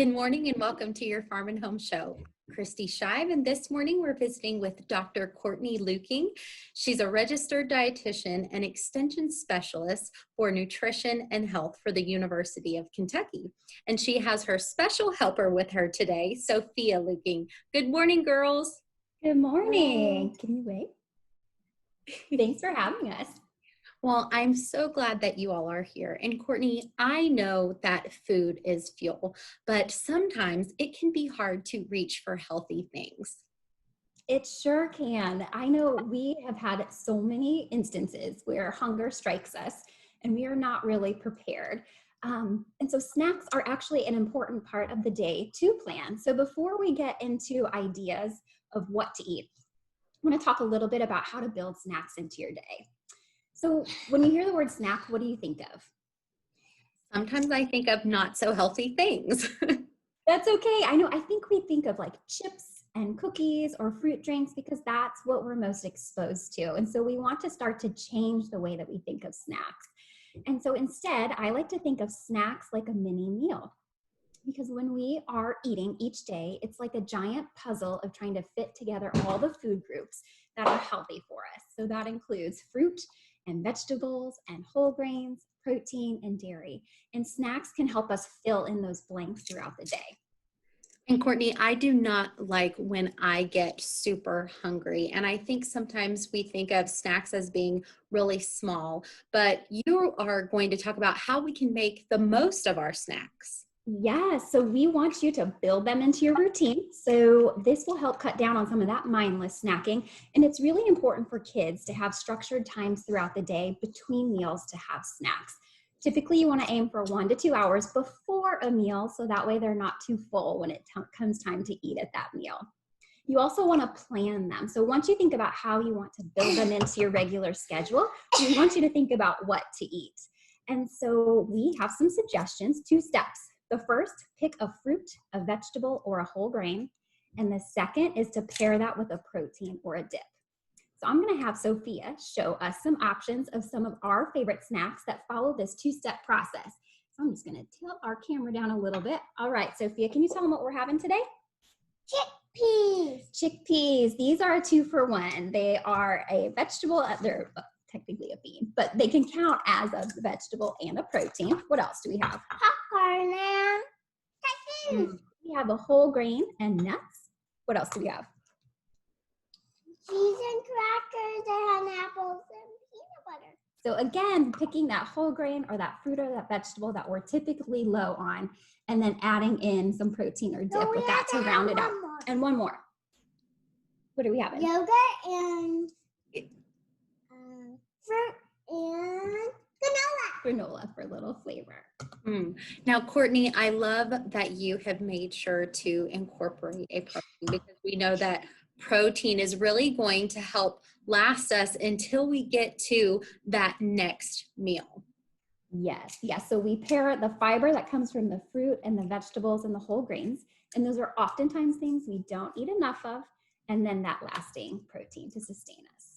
Good morning and welcome to your Farm and Home Show. Kristi Shive, and this morning we're visiting with Dr. Courtney Luecking. She's a registered dietitian and extension specialist for nutrition and health for the University of Kentucky. And she has her special helper with her today, Sophia Luecking. Good morning, girls. Good morning. Can you wait? Thanks for having us. Well, I'm so glad that you all are here. And Courtney, I know that food is fuel, but sometimes it can be hard to reach for healthy things. It sure can. I know we have had so many instances where hunger strikes us and we are not really prepared. And so snacks are actually an important part of the day to plan. So before we get into ideas of what to eat, I want to talk a little bit about how to build snacks into your day. So when you hear the word snack, what do you think of? Sometimes I think of not so healthy things. That's okay. I know. I think we think of like chips and cookies or fruit drinks because that's what we're most exposed to. And so we want to start to change the way that we think of snacks. And so instead, I like to think of snacks like a mini meal. Because when we are eating each day, it's like a giant puzzle of trying to fit together all the food groups that are healthy for us. So that includes fruit and vegetables and whole grains, protein and dairy. And snacks can help us fill in those blanks throughout the day. And Courtney, I do not like when I get super hungry. And I think sometimes we think of snacks as being really small, but you are going to talk about how we can make the most of our snacks. Yes, so we want you to build them into your routine. So this will help cut down on some of that mindless snacking. And it's really important for kids to have structured times throughout the day between meals to have snacks. Typically, you want to aim for 1 to 2 hours before a meal, so that way they're not too full when it comes time to eat at that meal. You also want to plan them. So once you think about how you want to build them into your regular schedule, we want you to think about what to eat. And so we have some suggestions, 2 steps. The first, pick a fruit, a vegetable, or a whole grain. And the second is to pair that with a protein or a dip. So I'm going to have Sophia show us some options of some of our favorite snacks that follow this 2-step process. So I'm just going to tilt our camera down a little bit. All right, Sophia, can you tell them what we're having today? Chickpeas. Chickpeas. These are a 2-for-1. They are a vegetable. They're technically a bean, but they can count as a vegetable and a protein. What else do we have? Popcorn and cashews. We have a whole grain and nuts. What else do we have? Cheese and crackers and apples and peanut butter. So again, picking that whole grain or that fruit or that vegetable that we're typically low on, and then adding in some protein or dip with that to round it out. And one more. What do we have? Yogurt and fruit and granola for a little flavor. Now, Courtney, I love that you have made sure to incorporate a protein because we know that protein is really going to help last us until we get to that next meal. Yes. So we pair the fiber that comes from the fruit and the vegetables and the whole grains. And those are oftentimes things we don't eat enough of. And then that lasting protein to sustain us.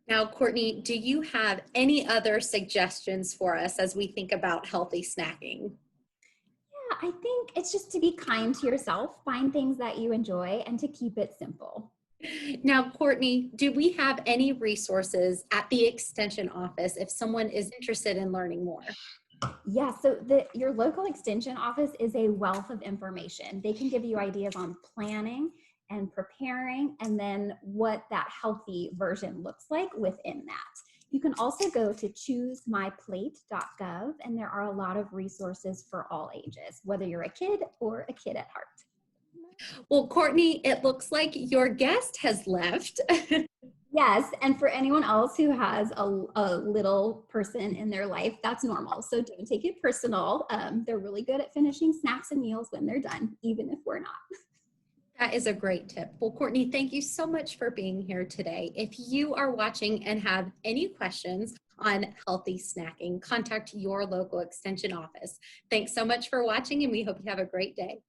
Now, Courtney, do you have any other suggestions for us as we think about healthy snacking? Yeah, I think it's just to be kind to yourself, find things that you enjoy, and to keep it simple. Now, Courtney, do we have any resources at the Extension office if someone is interested in learning more? Yeah, so your local Extension office is a wealth of information. They can give you ideas on planning and preparing, and then what that healthy version looks like within that. You can also go to choosemyplate.gov, and there are a lot of resources for all ages, whether you're a kid or a kid at heart. Well, Courtney, it looks like your guest has left. Yes, and for anyone else who has a little person in their life, that's normal. So don't take it personal. They're really good at finishing snacks and meals when they're done, even if we're not. That is a great tip. Well, Courtney, thank you so much for being here today. If you are watching and have any questions on healthy snacking, contact your local Extension office. Thanks so much for watching, and we hope you have a great day.